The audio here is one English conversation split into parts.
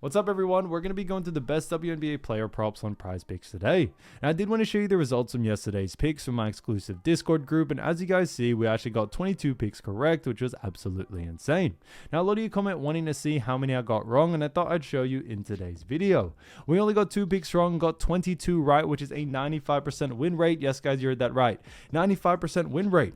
What's up, everyone? We're going to be going to the best WNBA player props on PrizePicks today. And I did want to show you the results from yesterday's picks from my exclusive Discord group. And as you guys see, we actually got 22 picks correct, which was absolutely insane. Now, a lot of you comment wanting to see how many I got wrong, and I thought I'd show you in today's video. We only got 2 picks wrong, got 22 right, which is a 95% win rate. Yes, guys, you heard that right. 95% win rate.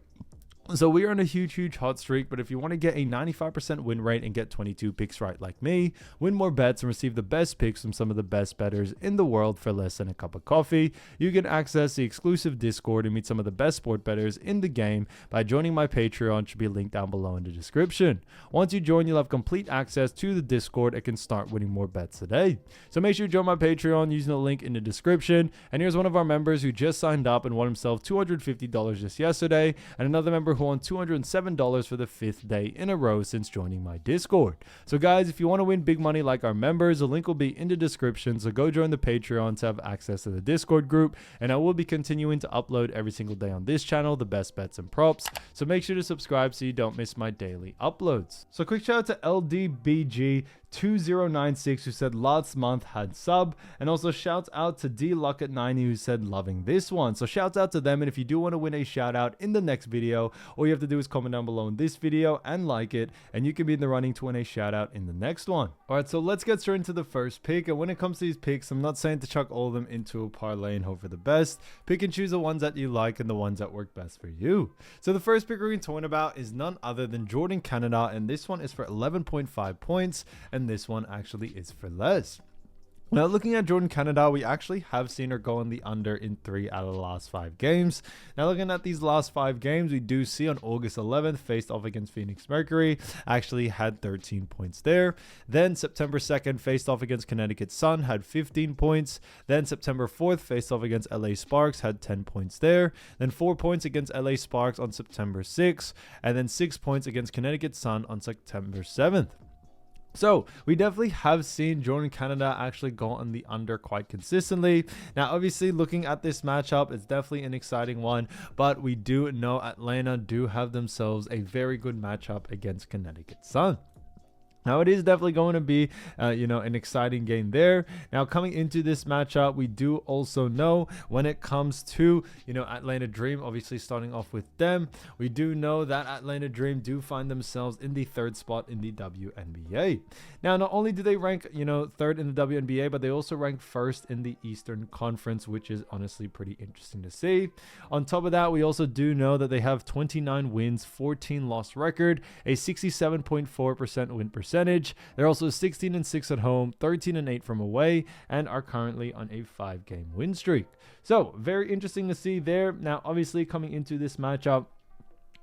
So we are on a huge hot streak, but if you want to get a 95% win rate and get 22 picks right like me, win more bets and receive the best picks from some of the best bettors in the world for less than a cup of coffee, you can access the exclusive Discord and meet some of the best sport bettors in the game by joining my Patreon, which should be linked down below in the description. Once you join, you'll have complete access to the Discord and can start winning more bets today. So make sure you join my Patreon using the link in the description. And here's one of our members who just signed up and won himself $250 just yesterday, and another member who won $207 for the 5th day in a row since joining my Discord. So guys, if you want to win big money like our members, the link will be in the description, so go join the Patreon to have access to the Discord group, and I will be continuing to upload every single day on this channel the best bets and props, so make sure to subscribe so you don't miss my daily uploads. So quick shout out to LDBG2096 who said last month had sub, and also shouts out to DLuck90 who said loving this one. So shouts out to them, and if you do want to win a shout out in the next video, all you have to do is comment down below in this video and like it, and you can be in the running to win a shout out in the next one. Alright, so let's get straight into the first pick. And when it comes to these picks, I'm not saying to chuck all of them into a parlay and hope for the best. Pick and choose the ones that you like and the ones that work best for you. So the first pick we're going to talk about is none other than Jordan Canada, and this one is for 11.5 points, and this one actually is for less. Now, looking at Jordan Canada, we actually have seen her go on the under in 3 out of the last 5 games. Now, looking at these last 5 games, we do see on August 11th, faced off against Phoenix Mercury, actually had 13 points there. Then September 2nd, faced off against Connecticut Sun, had 15 points. Then September 4th, faced off against LA Sparks, had 10 points there. Then 4 points against LA Sparks on September 6th, and then 6 points against Connecticut Sun on September 7th. So we definitely have seen Jordan Canada actually go on the under quite consistently. Now, obviously, looking at this matchup, it's definitely an exciting one, but we do know Atlanta do have themselves a very good matchup against Connecticut Sun. Now, it is definitely going to be, an exciting game there. Now, coming into this matchup, we do also know when it comes to, Atlanta Dream, obviously starting off with them, we do know that Atlanta Dream do find themselves in the 3rd spot in the WNBA. Now, not only do they rank, 3rd in the WNBA, but they also rank 1st in the Eastern Conference, which is honestly pretty interesting to see. On top of that, we also do know that they have 29 wins, 14 loss record, a 67.4% win percentage. They're also 16-6 at home, 13-8 from away, and are currently on a 5-game win streak. So very interesting to see there. Now, obviously, coming into this matchup,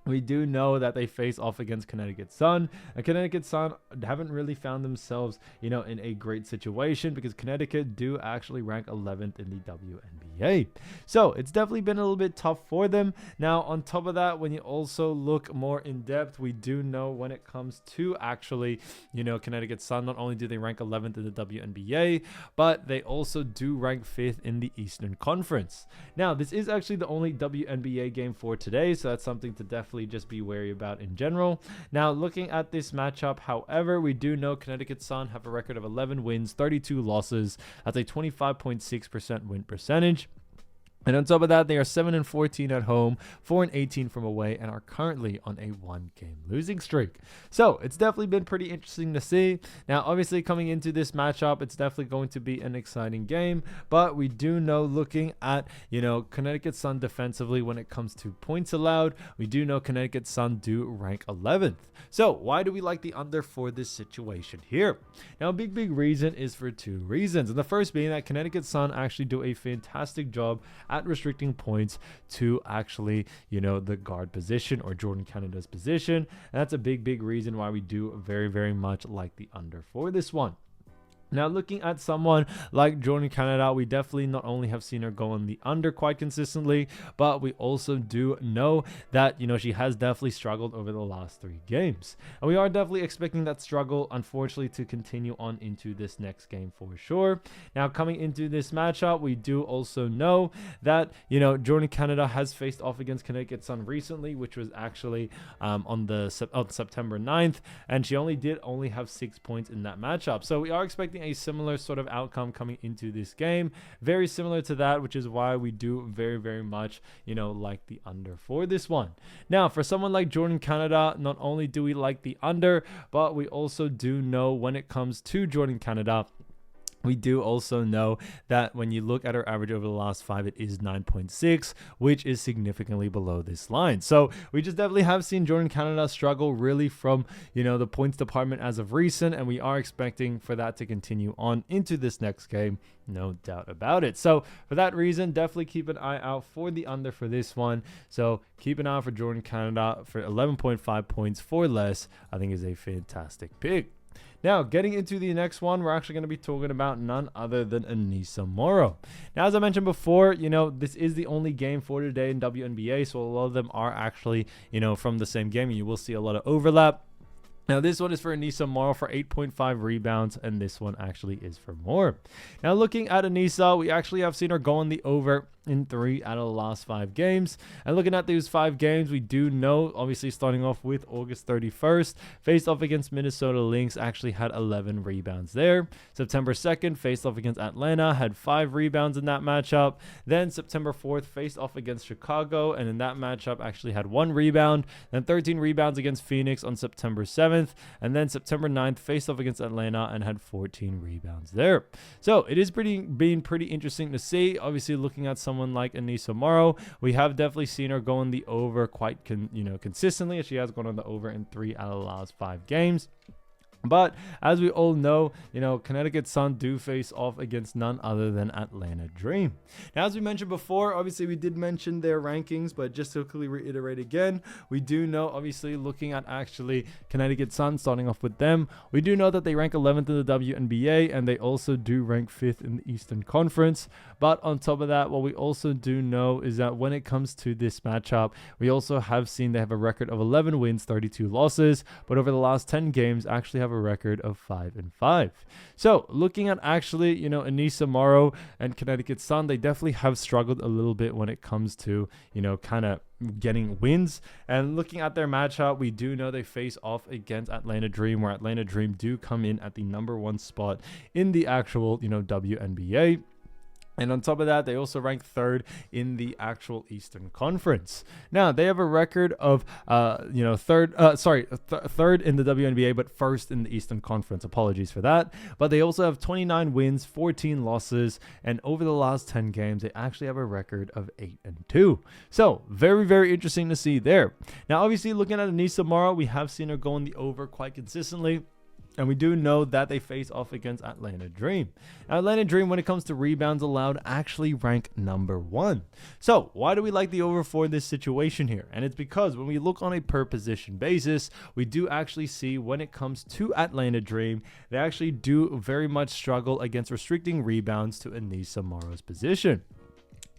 we do know that they face off against Connecticut Sun, and Connecticut Sun haven't really found themselves, in a great situation because Connecticut do actually rank 11th in the WNBA. So it's definitely been a little bit tough for them. Now, on top of that, when you also look more in depth, we do know when it comes to actually, Connecticut Sun, not only do they rank 11th in the WNBA, but they also do rank 5th in the Eastern Conference. Now, this is actually the only WNBA game for today, so that's something to definitely just be wary about in general. Now, looking at this matchup, however, we do know Connecticut Sun have a record of 11 wins, 32 losses. That's a 25.6% win percentage. And on top of that, they are 7-14 at home, 4-18 from away, and are currently on a 1-game losing streak. So it's definitely been pretty interesting to see. Now, obviously, coming into this matchup, it's definitely going to be an exciting game. But we do know, looking at, Connecticut Sun defensively when it comes to points allowed, we do know Connecticut Sun do rank 11th. So why do we like the under for this situation here? Now, a big reason is for 2 reasons. And the first being that Connecticut Sun actually do a fantastic job at restricting points to actually, the guard position or Jordan Canada's position. And that's a big reason why we do very much like the under for this one. Now, looking at someone like Jordan Canada, we definitely not only have seen her go on the under quite consistently, but we also do know that, she has definitely struggled over the last 3 games. And we are definitely expecting that struggle, unfortunately, to continue on into this next game for sure. Now, coming into this matchup, we do also know that, Jordan Canada has faced off against Connecticut Sun recently, which was actually on September 9th, and she only have 6 points in that matchup. So we are expecting expecting a similar sort of outcome coming into this game, very similar to that, which is why we do very, very much, like the under for this one. Now, for someone like Jordan Canada, not only do we like the under, but we also do know when it comes to Jordan Canada, we do also know that when you look at her average over the last 5, it is 9.6, which is significantly below this line. So we just definitely have seen Jordan Canada struggle really from, the points department as of recent, and we are expecting for that to continue on into this next game. No doubt about it. So for that reason, definitely keep an eye out for the under for this one. So keep an eye out for Jordan Canada for 11.5 points for less. I think is a fantastic pick. Now, getting into the next one, we're actually going to be talking about none other than Aneesa Morrow. Now, as I mentioned before, this is the only game for today in WNBA, so a lot of them are actually, from the same game, and you will see a lot of overlap. Now, this one is for Aneesa Morrow for 8.5 rebounds, and this one actually is for more. Now, looking at Aneesa, we actually have seen her go on the over in 3 out of the last 5 games. And looking at these 5 games, we do know, obviously starting off with August 31st, faced off against Minnesota Lynx, actually had 11 rebounds there. September 2nd, faced off against Atlanta, had 5 rebounds in that matchup. Then September 4th, faced off against Chicago, and in that matchup actually had 1 rebound. Then 13 rebounds against Phoenix on September 7th. And then September 9th, faced off against Atlanta and had 14 rebounds there. So it is being pretty interesting to see. Obviously, looking at someone like Aneesa Morrow, we have definitely seen her go on the over quite consistently. She has gone on the over in 3 out of the last 5 games. But as we all know, Connecticut Sun do face off against none other than Atlanta Dream. Now, as we mentioned before, obviously we did mention their rankings, but just to quickly reiterate again, we do know, obviously looking at actually Connecticut Sun, starting off with them, we do know that they rank 11th in the WNBA, and they also do rank 5th in the Eastern Conference. But on top of that, what we also do know is that when it comes to this matchup, we also have seen they have a record of 11 wins, 32 losses, but over the last 10 games actually have a record of 5-5. So looking at actually, Aneesa Morrow and Connecticut Sun, they definitely have struggled a little bit when it comes to, kind of getting wins. And looking at their matchup, we do know they face off against Atlanta Dream, where Atlanta Dream do come in at the number 1 spot in the actual, WNBA. And on top of that, they also rank 3rd in the actual Eastern Conference. Now, they have a record of, 3rd in the WNBA, but 1st in the Eastern Conference. Apologies for that. But they also have 29 wins, 14 losses, and over the last 10 games, they actually have a record of 8-2. So, very, very interesting to see there. Now, obviously, looking at Aneesa Morrow, we have seen her go in the over quite consistently. And we do know that they face off against Atlanta Dream. Now, Atlanta Dream, when it comes to rebounds allowed, actually rank number 1. So why do we like the over for this situation here? And it's because when we look on a per position basis, we do actually see when it comes to Atlanta Dream, they actually do very much struggle against restricting rebounds to Aneesa Morrow's position.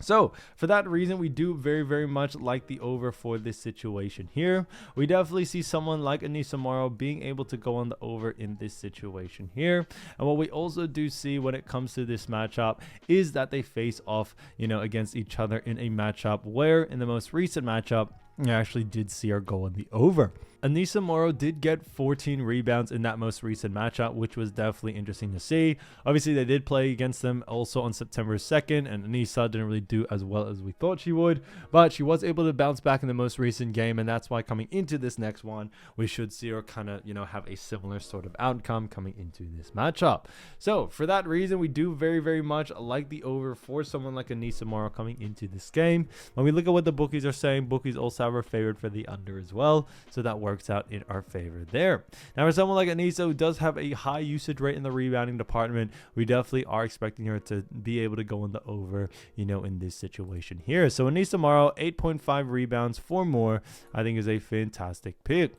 So for that reason, we do very, very much like the over for this situation here. We definitely see someone like Aneesa Morrow being able to go on the over in this situation here. And what we also do see when it comes to this matchup is that they face off, against each other in a matchup where in the most recent matchup, I actually did see her go on the over. Aneesa Morrow did get 14 rebounds in that most recent matchup, which was definitely interesting to see. Obviously, they did play against them also on September 2nd, and Aneesa didn't really do as well as we thought she would, but she was able to bounce back in the most recent game, and that's why coming into this next one, we should see her kind of, have a similar sort of outcome coming into this matchup. So for that reason, we do very, very much like the over for someone like Aneesa Morrow coming into this game. When we look at what the bookies are saying, bookies also have her favored for the under as well, so that works out in our favor there. Now, for someone like Aneesa, who does have a high usage rate in the rebounding department, we definitely are expecting her to be able to go in the over, in this situation here. So Aneesa Morrow, 8.5 rebounds for more, I think is a fantastic pick.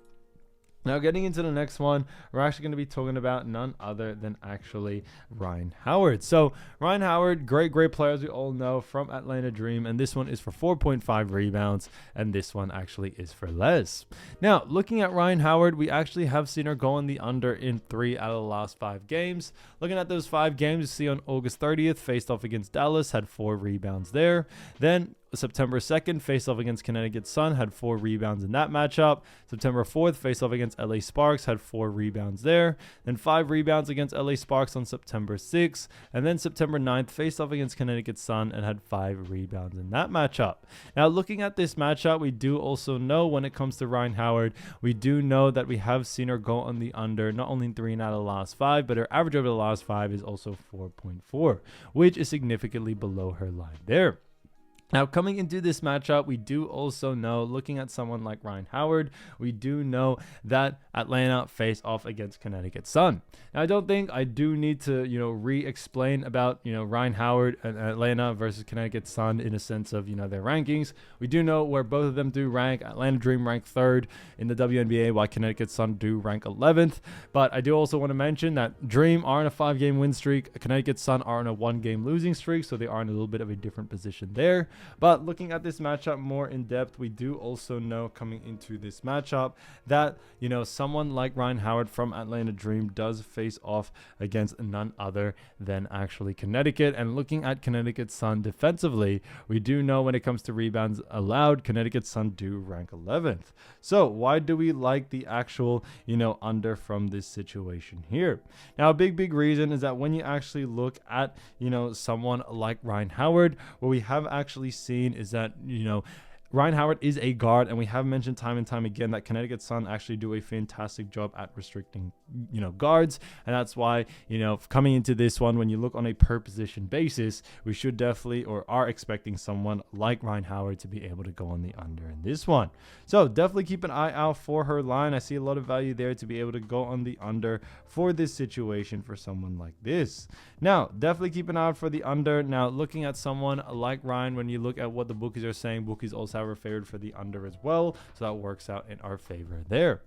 Now, getting into the next one, we're actually going to be talking about none other than actually Rhyne Howard. So Rhyne Howard, great player, as we all know, from Atlanta Dream. And this one is for 4.5 rebounds. And this one actually is for less. Now, looking at Rhyne Howard, we actually have seen her go on the under in 3 out of the last 5 games. Looking at those 5 games, you see on August 30th, faced off against Dallas, had 4 rebounds there. Then September 2nd, face off against Connecticut Sun, had 4 rebounds in that matchup. September 4th, face off against LA Sparks, had 4 rebounds there. Then 5 rebounds against LA Sparks on September 6th. And then September 9th, face off against Connecticut Sun and had 5 rebounds in that matchup. Now, looking at this matchup, we do also know when it comes to Rhyne Howard, we do know that we have seen her go on the under, not only in 3 out of the last 5, but her average over the last 5 is also 4.4, which is significantly below her line there. Now, coming into this matchup, we do also know, looking at someone like Rhyne Howard, we do know that Atlanta face off against Connecticut Sun. Now, I don't think I do need to, re-explain about, Rhyne Howard and Atlanta versus Connecticut Sun in a sense of, their rankings. We do know where both of them do rank. Atlanta Dream rank 3rd in the WNBA, while Connecticut Sun do rank 11th. But I do also want to mention that Dream are on a 5-game win streak. Connecticut Sun are on a 1-game losing streak, so they are in a little bit of a different position there. But looking at this matchup more in depth, we do also know coming into this matchup that, someone like Rhyne Howard from Atlanta Dream does face off against none other than actually Connecticut. And looking at Connecticut Sun defensively, we do know when it comes to rebounds allowed, Connecticut Sun do rank 11th. So why do we like the actual, under from this situation here? Now, a big reason is that when you actually look at, someone like Rhyne Howard, what we have actually seen is that, Rhyne Howard is a guard, and we have mentioned time and time again that Connecticut Sun actually do a fantastic job at restricting, guards. And that's why, coming into this one, when you look on a per position basis, we should definitely or are expecting someone like Rhyne Howard to be able to go on the under in this one. So definitely keep an eye out for her line. I see a lot of value there to be able to go on the under for this situation for someone like this. Now, definitely keep an eye out for the under. Now, looking at someone like Rhyne, when you look at what the bookies are saying, bookies also have her favored for the under as well, so that works out in our favor there.